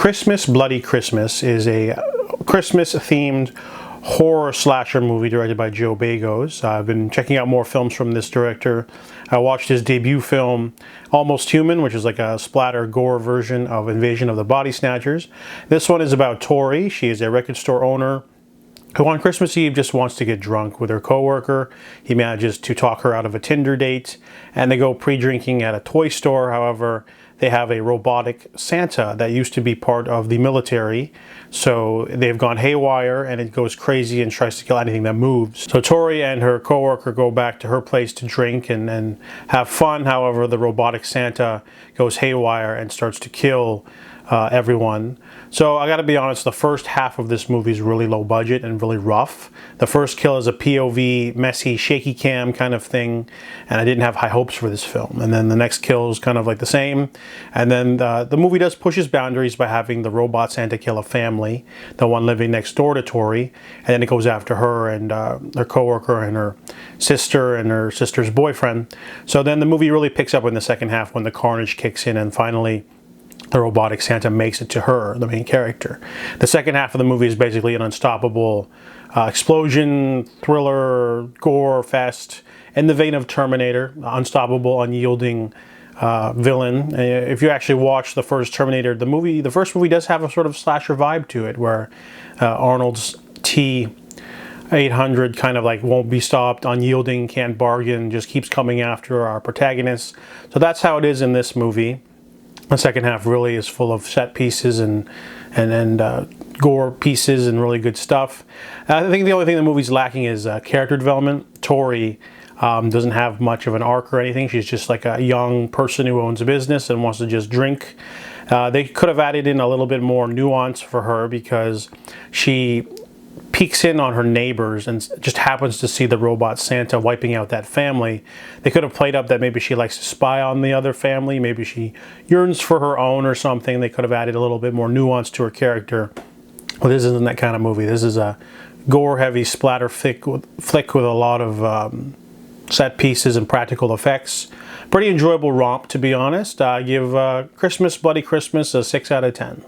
Christmas Bloody Christmas is a Christmas-themed horror slasher movie directed by Joe Begos. I've been checking out more films from this director. I watched his debut film, Almost Human, which is like a splatter gore version of Invasion of the Body Snatchers. This one is about Tori. She is a record store owner who on Christmas Eve just wants to get drunk with her coworker. He manages to talk her out of a Tinder date, and they go pre-drinking at a toy store. However, they have a robotic Santa that used to be part of the military, so they've gone haywire and it goes crazy and tries to kill anything that moves. So Tori and her coworker go back to her place to drink and have fun. However, the robotic Santa goes haywire and starts to kill everyone. So I gotta be honest, the first half of this movie is really low budget and really rough. The first kill is a POV, messy, shaky cam kind of thing, and I didn't have high hopes for this film. And then the next kill is kind of like the same. And then the movie does push its boundaries by having the robot Santa kill a family, the one living next door to Tori, and then it goes after her and her coworker and her sister's boyfriend. So then the movie really picks up in the second half when the carnage kicks in and finally the robotic Santa makes it to her, the main character. The second half of the movie is basically an unstoppable explosion, thriller, gore fest in the vein of Terminator, unstoppable, unyielding villain. If you actually watch the first Terminator, the first movie does have a sort of slasher vibe to it, where Arnold's T-800 kind of like won't be stopped, unyielding, can't bargain, just keeps coming after our protagonist. So that's how it is in this movie. The second half really is full of set pieces and gore pieces and really good stuff. I think the only thing the movie's lacking is character development. Tori doesn't have much of an arc or anything. She's just like a young person who owns a business and wants to just drink. They could have added in a little bit more nuance for her because she peeks in on her neighbors and just happens to see the robot Santa wiping out that family. They could have played up that maybe she likes to spy on the other family, maybe she yearns for her own or something. They could have added a little bit more nuance to her character. Well, this isn't that kind of movie. This is a gore-heavy splatter flick with a lot of set pieces and practical effects. Pretty enjoyable romp, to be honest. I give Christmas Bloody Christmas a 6 out of 10.